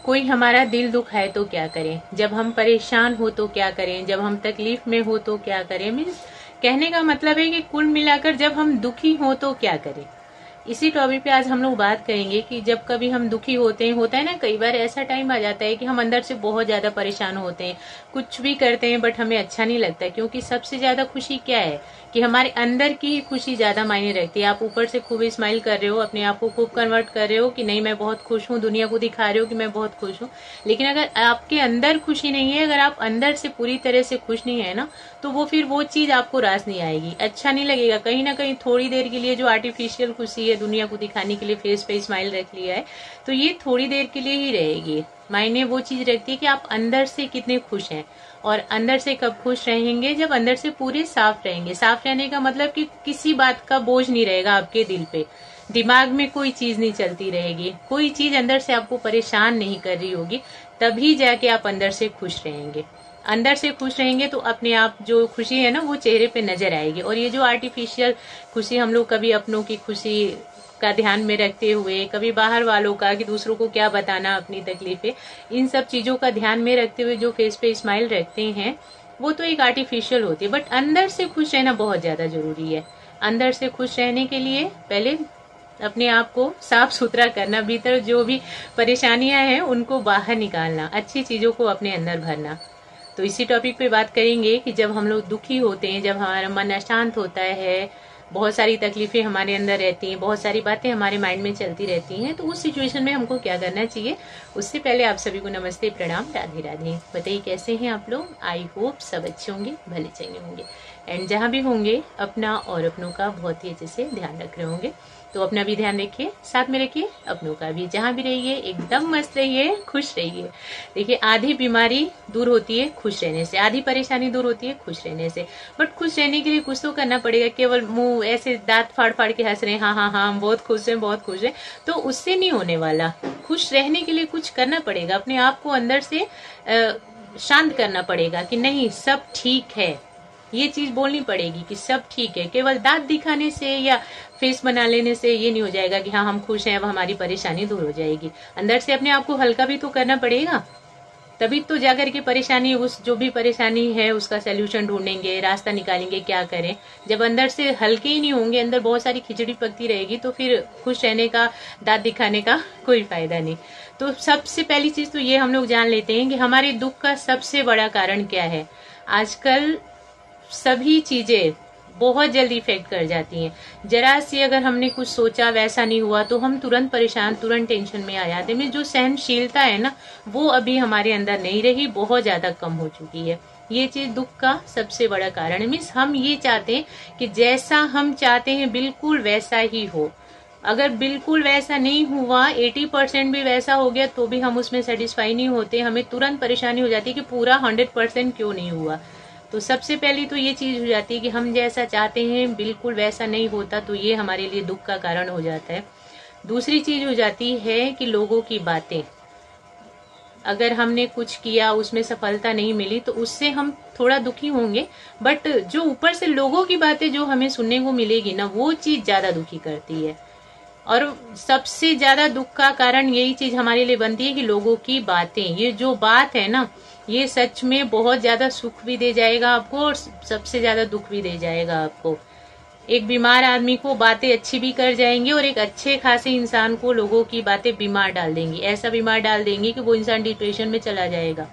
कोई हमारा दिल दुखाए तो क्या करें, जब हम परेशान हो तो क्या करें, जब हम तकलीफ में हो तो क्या करें। मीन्स कहने का मतलब है कि कुल मिलाकर जब हम दुखी हो तो क्या करें। इसी टॉपिक पे आज हम लोग बात करेंगे कि जब कभी हम दुखी होते हैं, होता है ना कई बार ऐसा टाइम आ जाता है कि हम अंदर से बहुत ज्यादा परेशान होते हैं, कुछ भी करते हैं बट हमें अच्छा नहीं लगता, क्योंकि सबसे ज्यादा खुशी क्या है कि हमारे अंदर की ही खुशी ज्यादा मायने रखती है। आप ऊपर से खूब स्माइल कर रहे हो, अपने आप को खूब कन्वर्ट कर रहे हो कि नहीं मैं बहुत खुश हूँ, दुनिया को दिखा रहे हो कि मैं बहुत खुश हूँ, लेकिन अगर आपके अंदर खुशी नहीं है, अगर आप अंदर से पूरी तरह से खुश नहीं है ना, तो वो फिर वो चीज आपको रास नहीं आएगी, अच्छा नहीं लगेगा। कहीं ना कहीं थोड़ी देर के लिए जो आर्टिफिशियल खुशी है, दुनिया को दिखाने के लिए फेस पे स्माइल रख लिया है, तो ये थोड़ी देर के लिए ही रहेगी। मायने वो चीज रखती है कि आप अंदर से कितने खुश हैं। और अंदर से कब खुश रहेंगे, जब अंदर से पूरे साफ रहेंगे। साफ रहने का मतलब कि किसी बात का बोझ नहीं रहेगा आपके दिल पे, दिमाग में कोई चीज नहीं चलती रहेगी, कोई चीज अंदर से आपको परेशान नहीं कर रही होगी, तभी जाके आप अंदर से खुश रहेंगे। अंदर से खुश रहेंगे तो अपने आप जो खुशी है ना वो चेहरे पे नजर आएगी। और ये जो आर्टिफिशियल खुशी हम लोग कभी अपनों की खुशी का ध्यान में रखते हुए, कभी बाहर वालों का कि दूसरों को क्या बताना अपनी तकलीफें, इन सब चीजों का ध्यान में रखते हुए जो फेस पे स्माइल रखते हैं, वो तो एक आर्टिफिशियल होती है। बट अंदर से खुश रहना बहुत ज्यादा जरूरी है। अंदर से खुश रहने के लिए पहले अपने आप को साफ सुथरा करना, भीतर जो भी परेशानियां हैं उनको बाहर निकालना, अच्छी चीजों को अपने अंदर भरना। तो इसी टॉपिक पे बात करेंगे कि जब हम लोग दुखी होते हैं, जब हमारा मन अशांत होता है, बहुत सारी तकलीफें हमारे अंदर रहती हैं, बहुत सारी बातें हमारे माइंड में चलती रहती हैं, तो उस सिचुएशन में हमको क्या करना चाहिए। उससे पहले आप सभी को नमस्ते, प्रणाम, राधे राधे। बताइए कैसे हैं आप लोग। आई होप सब अच्छे होंगे, भले चंगे होंगे, एंड जहां भी होंगे अपना और अपनों का बहुत ही अच्छे से ध्यान रख रहे होंगे। तो अपना भी ध्यान रखिए, साथ में रखिए अपनों का भी। जहां भी रहिए एकदम मस्त रहिए, खुश रहिए। देखिए आधी बीमारी दूर होती है खुश रहने से, आधी परेशानी दूर होती है खुश रहने से। बट खुश रहने के लिए कुछ तो करना पड़ेगा। केवल मुंह ऐसे दांत फाड़ फाड़ के हंस रहे हैं, हाँ हाँ हाँ हम बहुत खुश हैं बहुत खुश हैं, तो उससे नहीं होने वाला। खुश रहने के लिए कुछ करना पड़ेगा, अपने आप को अंदर से शांत करना पड़ेगा कि नहीं सब ठीक है। ये चीज बोलनी पड़ेगी कि सब ठीक है। केवल दांत दिखाने से या फेस बना लेने से ये नहीं हो जाएगा कि हाँ हम खुश हैं, अब हमारी परेशानी दूर हो जाएगी। अंदर से अपने आप को हल्का भी तो करना पड़ेगा, तभी तो जाकर के परेशानी, उस जो भी परेशानी है उसका सोल्यूशन ढूंढेंगे, रास्ता निकालेंगे, क्या करें। जब अंदर से हल्के ही नहीं होंगे, अंदर बहुत सारी खिचड़ी पकती रहेगी, तो फिर खुश रहने का, दांत दिखाने का कोई फायदा नहीं। तो सबसे पहली चीज तो ये हम लोग जान लेते हैं कि हमारे दुख का सबसे बड़ा कारण क्या है। आजकल सभी चीजें बहुत जल्दी इफेक्ट कर जाती हैं। जरा सी अगर हमने कुछ सोचा वैसा नहीं हुआ तो हम तुरंत परेशान, तुरंत टेंशन में आ जाते हैं। जो सहनशीलता है ना वो अभी हमारे अंदर नहीं रही, बहुत ज्यादा कम हो चुकी है। ये चीज दुख का सबसे बड़ा कारण है। मीन्स हम ये चाहते हैं कि जैसा हम चाहते हैं बिल्कुल वैसा ही हो। अगर बिल्कुल वैसा नहीं हुआ, 80% भी वैसा हो गया तो भी हम उसमें सेटिस्फाई नहीं होते, हमें तुरंत परेशानी हो जाती है कि पूरा 100% क्यों नहीं हुआ। तो सबसे पहली तो ये चीज हो जाती है कि हम जैसा चाहते हैं बिल्कुल वैसा नहीं होता, तो ये हमारे लिए दुख का कारण हो जाता है। दूसरी चीज हो जाती है कि लोगों की बातें, अगर हमने कुछ किया उसमें सफलता नहीं मिली तो उससे हम थोड़ा दुखी होंगे, बट जो ऊपर से लोगों की बातें जो हमें सुनने को मिलेगी ना वो चीज ज्यादा दुखी करती है। और सबसे ज्यादा दुख का कारण यही चीज हमारे लिए बनती है कि लोगों की बातें, ये जो बात है ना ये सच में बहुत ज्यादा सुख भी दे जाएगा आपको और सबसे ज्यादा दुख भी दे जाएगा आपको। एक बीमार आदमी को बातें अच्छी भी कर जाएंगी और एक अच्छे खासे इंसान को लोगों की बातें बीमार डाल देंगी, ऐसा बीमार डाल देंगी कि वो इंसान डिप्रेशन में चला जाएगा।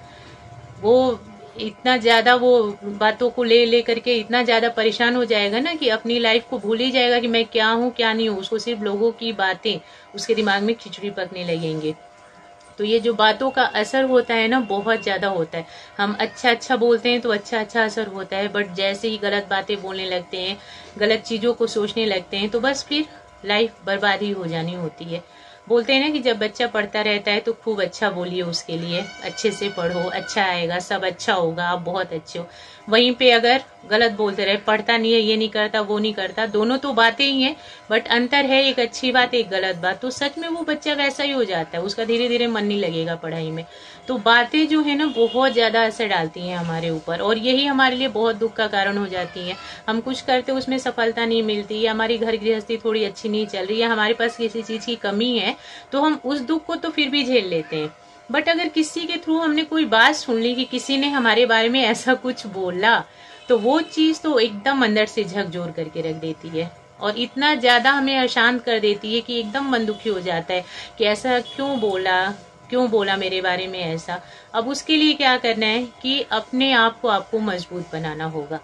वो इतना ज्यादा वो बातों को ले ले करके इतना ज्यादा परेशान हो जाएगा ना कि अपनी लाइफ को भूल ही जाएगा कि मैं क्या हूँ क्या नहीं हूँ। उसको सिर्फ लोगों की बातें उसके दिमाग में खिचड़ी पकने लगेंगे। तो ये जो बातों का असर होता है ना बहुत ज्यादा होता है। हम अच्छा अच्छा बोलते हैं तो अच्छा अच्छा असर होता है, बट जैसे ही गलत बातें बोलने लगते हैं, गलत चीजों को सोचने लगते हैं, तो बस फिर लाइफ बर्बाद ही हो जानी होती है। बोलते हैं ना कि जब बच्चा पढ़ता रहता है तो खूब अच्छा बोलिए उसके लिए, अच्छे से पढ़ो, अच्छा आएगा, सब अच्छा होगा, आप बहुत अच्छे हो। वहीं पे अगर गलत बोलते रहे, पढ़ता नहीं है, ये नहीं करता, वो नहीं करता, दोनों तो बातें ही हैं बट अंतर है, एक अच्छी बात एक गलत बात, तो सच में वो बच्चा वैसा ही हो जाता है, उसका धीरे धीरे मन नहीं लगेगा पढ़ाई में। तो बातें जो है ना बहुत ज्यादा असर डालती हैं हमारे ऊपर और यही हमारे लिए बहुत दुख का कारण हो जाती है। हम कुछ करते उसमें सफलता नहीं मिलती, या हमारी घर गृहस्थी थोड़ी अच्छी नहीं चल रही, या हमारे पास किसी चीज की कमी है, तो हम उस दुख को तो फिर भी झेल लेते हैं। बट अगर किसी के थ्रू हमने कोई बात सुन ली कि किसी ने हमारे बारे में ऐसा कुछ बोला, तो वो चीज तो एकदम अंदर से झकझोर करके रख देती है और इतना ज्यादा हमें अशांत कर देती है कि एकदम मन दुखी हो जाता है कि ऐसा क्यों बोला मेरे बारे में ऐसा। अब उसके लिए क्या करना है कि अपने आप को आपको मजबूत बनाना होगा।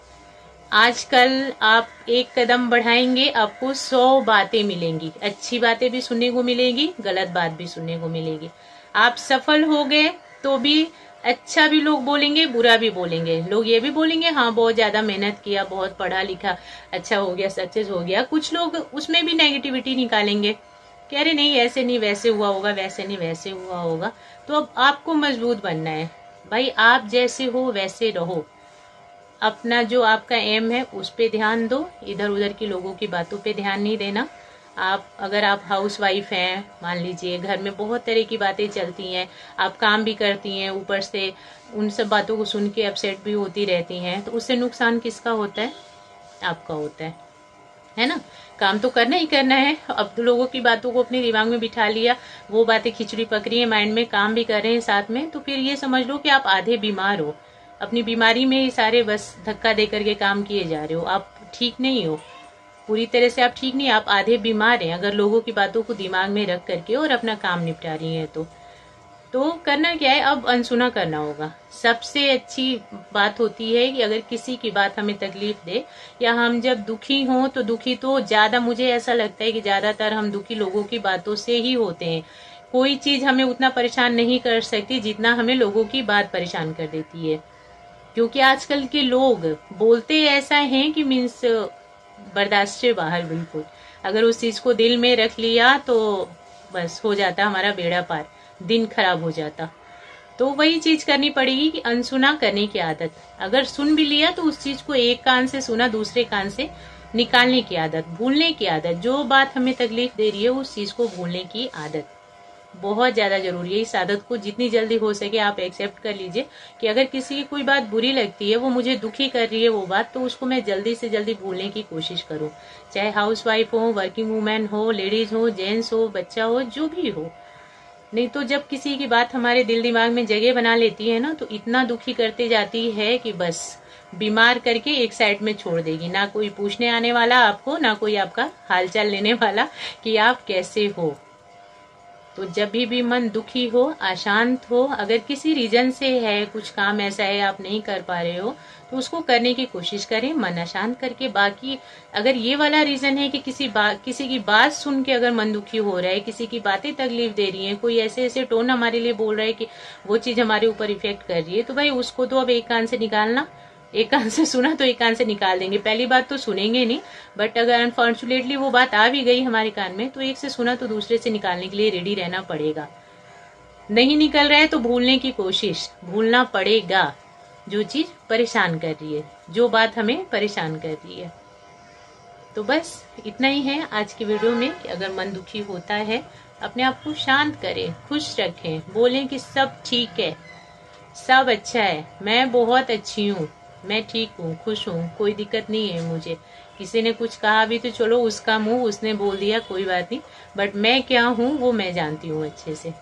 आजकल आप एक कदम बढ़ाएंगे, आपको 100 बातें मिलेंगी, अच्छी बातें भी सुनने को मिलेगी, गलत बात भी सुनने को मिलेगी। आप सफल हो गए तो भी अच्छा भी लोग बोलेंगे, बुरा भी बोलेंगे। लोग ये भी बोलेंगे हाँ बहुत ज्यादा मेहनत किया, बहुत पढ़ा लिखा, अच्छा हो गया, सक्सेस हो गया। कुछ लोग उसमें भी नेगेटिविटी निकालेंगे कि अरे नहीं ऐसे नहीं वैसे हुआ होगा, वैसे नहीं वैसे हुआ होगा। तो अब आपको मजबूत बनना है भाई, आप जैसे हो वैसे रहो। अपना जो आपका एम है उस पे ध्यान दो, इधर उधर की लोगों की बातों पे ध्यान नहीं देना। अगर आप हाउस वाइफ हैं, मान लीजिए घर में बहुत तरह की बातें चलती हैं, आप काम भी करती हैं, ऊपर से उन सब बातों को सुन के अपसेट भी होती रहती हैं, तो उससे नुकसान किसका होता है? आपका होता है ना। काम तो करना ही करना है। अब तो लोगों की बातों को अपने दिमाग में बिठा लिया, वो बातें खिचड़ी पक रही है माइंड में, काम भी कर रहे हैं साथ में, तो फिर ये समझ लो कि आप आधे बीमार हो। अपनी बीमारी में ही सारे बस धक्का दे करके काम किए जा रहे हो। आप ठीक नहीं हो, पूरी तरह से आप ठीक नहीं, आप आधे बीमार हैं अगर लोगों की बातों को दिमाग में रख करके और अपना काम निपटा रही है। तो करना क्या है, अब अनसुना करना होगा। सबसे अच्छी बात होती है कि अगर किसी की बात हमें तकलीफ दे या हम जब दुखी हों, तो दुखी तो ज्यादा, मुझे ऐसा लगता है कि ज्यादातर हम दुखी लोगों की बातों से ही होते हैं। कोई चीज हमें उतना परेशान नहीं कर सकती जितना हमें लोगों की बात परेशान कर देती है। क्योंकि आजकल के लोग बोलते ऐसा हैं कि मीन्स बर्दाश्त से बाहर बिल्कुल। अगर उस चीज को दिल में रख लिया तो बस हो जाता हमारा बेड़ा पार, दिन खराब हो जाता। तो वही चीज करनी पड़ेगी कि अनसुना करने की आदत। अगर सुन भी लिया तो उस चीज को एक कान से सुना, दूसरे कान से निकालने की आदत, भूलने की आदत। जो बात हमें तकलीफ दे रही है उस चीज को भूलने की आदत बहुत ज्यादा जरूरी है। इस आदत को जितनी जल्दी हो सके आप एक्सेप्ट कर लीजिए कि अगर किसी की कोई बात बुरी लगती है, वो मुझे दुखी कर रही है वो बात, तो उसको मैं जल्दी से जल्दी भूलने की कोशिश करूं। चाहे हाउस वाइफ हो, वर्किंग वूमेन हो, लेडीज हो, जेंट्स हो, बच्चा हो, जो भी हो। नहीं तो जब किसी की बात हमारे दिल दिमाग में जगह बना लेती है ना, तो इतना दुखी करते जाती है कि बस बीमार करके एक साइड में छोड़ देगी। ना कोई पूछने आने वाला आपको, ना कोई आपका हालचाल लेने वाला कि आप कैसे हो। तो जब भी मन दुखी हो, अशांत हो, अगर किसी रीजन से है, कुछ काम ऐसा है आप नहीं कर पा रहे हो, तो उसको करने की कोशिश करें मन अशांत करके। बाकी अगर ये वाला रीजन है कि किसी की बात सुन के अगर मन दुखी हो रहा है, किसी की बातें तकलीफ दे रही हैं, कोई ऐसे ऐसे टोन हमारे लिए बोल रहा है कि वो चीज हमारे ऊपर इफेक्ट कर रही है, तो भाई उसको तो अब एक कान से निकालना, एक कान से सुना तो एक कान से निकाल देंगे। पहली बात तो सुनेंगे नहीं, बट अगर अनफॉर्चुनेटली वो बात आ भी गई हमारे कान में, तो एक से सुना तो दूसरे से निकालने के लिए रेडी रहना पड़ेगा। नहीं निकल रहा है तो भूलने की कोशिश, भूलना पड़ेगा जो चीज परेशान कर रही है, जो बात हमें परेशान कर रही है। तो बस इतना ही है आज की वीडियो में कि अगर मन दुखी होता है, अपने आप को शांत करें, खुश रखें, बोलें कि सब ठीक है, सब अच्छा है, मैं बहुत अच्छी हूँ, मैं ठीक हूँ, खुश हूँ, कोई दिक्कत नहीं है मुझे। किसी ने कुछ कहा भी तो चलो उसका मुंह उसने बोल दिया, कोई बात नहीं, बट मैं क्या हूँ वो मैं जानती हूँ अच्छे से।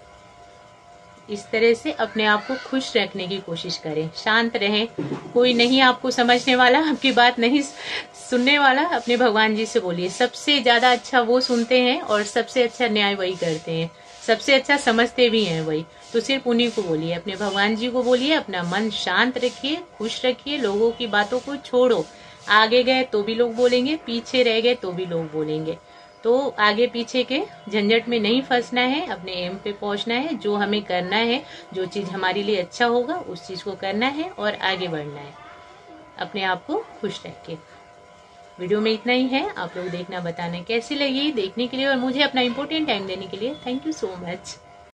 इस तरह से अपने आप को खुश रखने की कोशिश करें, शांत रहें। कोई नहीं आपको समझने वाला, आपकी बात नहीं सुनने वाला, अपने भगवान जी से बोलिए। सबसे ज्यादा अच्छा वो सुनते हैं और सबसे अच्छा न्याय वही करते हैं, सबसे अच्छा समझते भी हैं वही। तो सिर्फ उन्हीं को बोलिए, अपने भगवान जी को बोलिए। अपना मन शांत रखिए, खुश रखिए, लोगों की बातों को छोड़ो। आगे गए तो भी लोग बोलेंगे, पीछे रह गए तो भी लोग बोलेंगे। तो आगे पीछे के झंझट में नहीं फंसना है, अपने एम पे पहुंचना है। जो हमें करना है, जो चीज हमारे लिए अच्छा होगा उस चीज को करना है और आगे बढ़ना है। अपने आप को खुश रखिए। वीडियो में इतना ही है। आप लोग देखना, बताना कैसी लगी। देखने के लिए और मुझे अपना इम्पोर्टेंट टाइम देने के लिए थैंक यू सो मच।